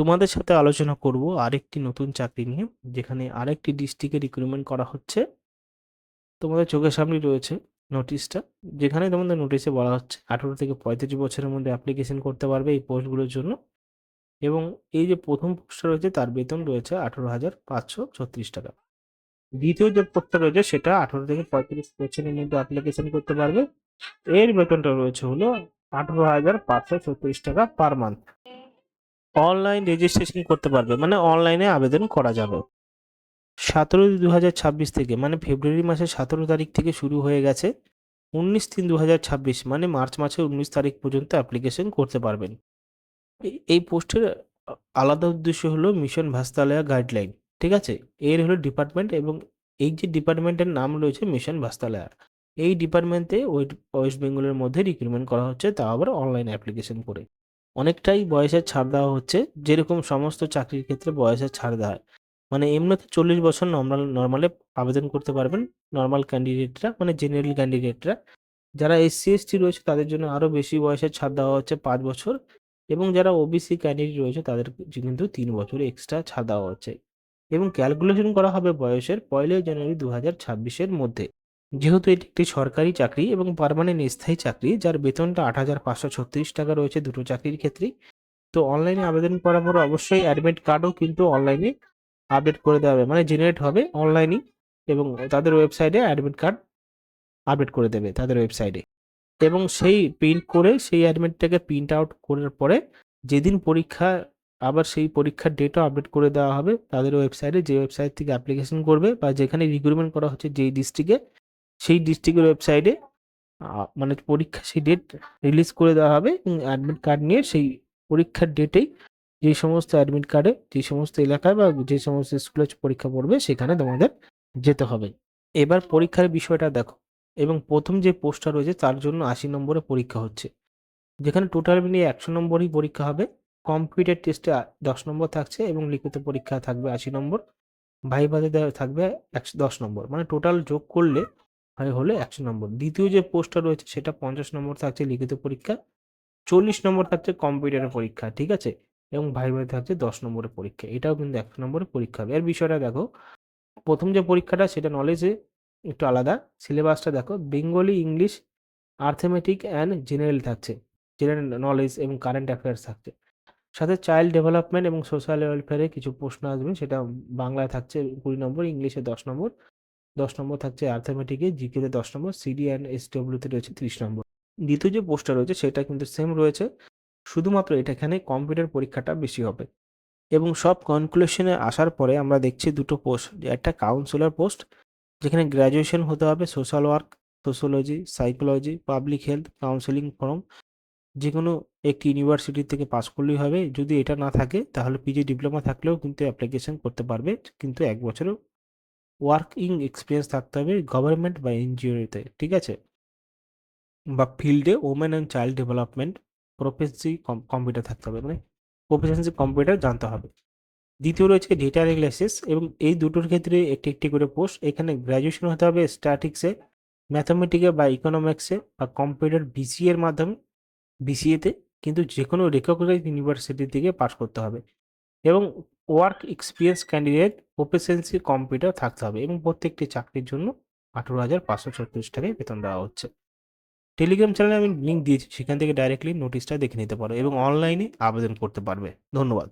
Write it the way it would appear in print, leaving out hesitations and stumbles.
তোমাদের সাথে আলোচনা করব আরেকটি নতুন চাকরি নিয়ে, যেখানে আরেকটি ডিস্ট্রিক্টে রিক্রুটমেন্ট করা হচ্ছে। তোমাদের চোখের সামনে রয়েছে নোটিশটা, যেখানে তোমাদের নোটিশে বলা হচ্ছে 18 থেকে 35 বছরের মধ্যে অ্যাপ্লিকেশন করতে পারবে এই পোস্টগুলোর জন্য। এবং এই যে প্রথম পোস্টটা রয়েছে তার বেতন রয়েছে 18,536 টাকা। দ্বিতীয় যে পোস্টটা রয়েছে সেটা 18 থেকে 35 বছরের মধ্যে অ্যাপ্লিকেশন করতে পারবে। এর বেতনটা রয়েছে হলো 18,536 টাকা পার মান্থ। অনলাইন রেজিস্ট্রেশন করতে পারবে, মানে অনলাইনে আবেদন করা যাবে। 17-2-2026 থেকে, মানে ফেব্রুয়ারি মাসের 17 তারিখ থেকে শুরু হয়ে গেছে। 19-3-2026, মানে মার্চ মাসের 19 তারিখ পর্যন্ত অ্যাপ্লিকেশন করতে পারবেন। এই পোস্টের আলাদা উদ্দেশ্য হলো মিশন ভাস্তালয়া গাইডলাইন। ঠিক আছে, এর হলো ডিপার্টমেন্ট, এবং এই যে ডিপার্টমেন্টের নাম রয়েছে মিশন ভাস্তালয়া, এই ডিপার্টমেন্টে ওয়েস্ট বেঙ্গলের মধ্যে রিক্রুটমেন্ট করা হচ্ছে, তাও আবার অনলাইন অ্যাপ্লিকেশন করে। অনেকটাই বয়সের ছাড় দেওয়া হচ্ছে, যেরকম সমস্ত চাকরির ক্ষেত্রে বয়সের ছাড় দেওয়া হয়। মানে এমনিতে 40 বছর নর্মালে আবেদন করতে পারবেন নর্মাল ক্যান্ডিডেটরা, মানে জেনারেল ক্যান্ডিডেটরা। যারা SC ST রয়েছে তাদের জন্য আরও বেশি বয়সের ছাড় দেওয়া হচ্ছে, 5 বছর। এবং যারা OBC ক্যান্ডিডেট রয়েছে তাদের কিন্তু 3 বছর এক্সট্রা ছাড় দেওয়া হচ্ছে। এবং ক্যালকুলেশন করা হবে বয়সের 1লা জানুয়ারি 2026-এর মধ্যে। যেহেতু এটি একটি সরকারি চাকরি এবং পার্মানেন্ট স্থায়ী চাকরি, যার বেতনটা 8,536 টাকা রয়েছে দুটো চাকরির ক্ষেত্রেই। তো অনলাইনে আবেদন করার পর অবশ্যই অ্যাডমিট কার্ডও কিন্তু অনলাইনে আপডেট করে দেওয়া হবে, মানে জেনারেট হবে অনলাইনেই। এবং তাদের ওয়েবসাইটে অ্যাডমিট কার্ড আপডেট করে দেবে তাদের ওয়েবসাইটে। এবং সেই প্রিন্ট করে সেই অ্যাডমিটটাকে প্রিন্ট আউট করার পরে যেদিন পরীক্ষা, আবার সেই পরীক্ষার ডেটও আপডেট করে দেওয়া হবে তাদের ওয়েবসাইটে। যে ওয়েবসাইট থেকে অ্যাপ্লিকেশন করবে বা যেখানে রিক্রুটমেন্ট করা হচ্ছে যেই ডিস্ট্রিক্টে, সেই ডিস্ট্রিক্টের ওয়েবসাইটে মানে পরীক্ষা সেই ডেট রিলিজ করে দেওয়া হবে। এবং অ্যাডমিট কার্ড নিয়ে সেই পরীক্ষার ডেটেই যে সমস্ত অ্যাডমিট কার্ডে যে সমস্ত এলাকায় বা যে সমস্ত স্কুলে পরীক্ষা পড়বে সেখানে তোমাদের যেতে হবে। এবার পরীক্ষার বিষয়টা দেখো। এবং প্রথম যে পোস্টটা রয়েছে তার জন্য 80 নম্বরে পরীক্ষা হচ্ছে, যেখানে টোটাল মিলিয়ে 100 নম্বরই পরীক্ষা হবে। কম্পিউটার টেস্টে 10 নম্বর থাকছে এবং লিখিত পরীক্ষা থাকবে 80 নম্বর। ভাইভাতে থাকবে 110 নম্বর, মানে টোটাল যোগ করলে হলে 100 নম্বর। দ্বিতীয় যে পোস্টটা রয়েছে সেটা 50 নম্বর থাকছে লিখিত পরীক্ষা, 40 নম্বর থাকছে কম্পিউটারের পরীক্ষা। ঠিক আছে, এবং ভাইভাতে থাকছে 10 নম্বরের পরীক্ষা। এটাও কিন্তু 100 নম্বরের পরীক্ষা হবে। এর বিষয়টা দেখো, প্রথম যে পরীক্ষাটা সেটা নলেজে একটু আলাদা। সিলেবাসটা দেখো, Bengali, English, arithmetic and general থাকছে, জেনারেল নলেজ এবং কারেন্ট অ্যাফেয়ার্স থাকছে। সাথে চাইল্ড ডেভেলপমেন্ট এবং সোশ্যাল ওয়েলফেয়ারে কিছু প্রশ্ন আসবে, সেটা বাংলায় থাকছে 20 নম্বর, ইংলিশে 10 নম্বর, 10 নম্বর থাকছে আর্থমেটিকে, জিকেতে 10 নম্বর, সিডি অ্যান্ড SWতে রয়েছে 30 নম্বর। দ্বিতীয় যে পোস্টটা রয়েছে সেটা কিন্তু সেম রয়েছে, শুধুমাত্র এখানে কম্পিউটার পরীক্ষাটা বেশি হবে। এবং সব কনক্লুশনে আসার পরে আমরা দেখছি দুটো পোস্ট, একটা কাউন্সিলর পোস্ট, যেখানে গ্র্যাজুয়েশন হতে হবে social work, sociology, psychology, public health, counselling form, যে কোনো একটি ইউনিভার্সিটি থেকে পাস করলেই হবে। যদি এটা না থাকে তাহলে PG ডিপ্লোমা থাকলেও কিন্তু অ্যাপ্লিকেশন করতে পারবে, কিন্তু 1 বছরের ওয়ার্কিং এক্সপিরিয়েন্স থাকতে হবে গভর্নমেন্ট বা NGOতে। ঠিক আছে, বা ফিল্ডে women and child development, প্রফেসি computer থাকতে হবে, মানে প্রফেশনসি কম্পিউটার জানতে হবে। দ্বিতীয় রয়েছে ডেটা অ্যানালাইসিস, এবং এই দুটোর ক্ষেত্রে একটি একটি করে পোস্ট। এখানে গ্র্যাজুয়েশন হতে হবে স্ট্যাটিক্সে, ম্যাথামেটিক্সে বা ইকোনমিক্সে বা কম্পিউটার BCA এর মাধ্যমে, BCAতে, কিন্তু যে কোনো রেকগনাইজড ইউনিভার্সিটি থেকে পাস করতে হবে। এবং ওয়ার্ক এক্সপিরিয়েন্স ক্যান্ডিডেট প্রফেশনসি কম্পিউটার থাকতে হবে। এবং প্রত্যেকটি চাকরির জন্য 18,536 টাকায় বেতন দেওয়া হচ্ছে। টেলিগ্রাম চ্যানেলে আমি লিঙ্ক দিয়েছি, সেখান থেকে ডাইরেক্টলি নোটিশটা দেখে নিতে পারো এবং অনলাইনে আবেদন করতে পারবে। ধন্যবাদ।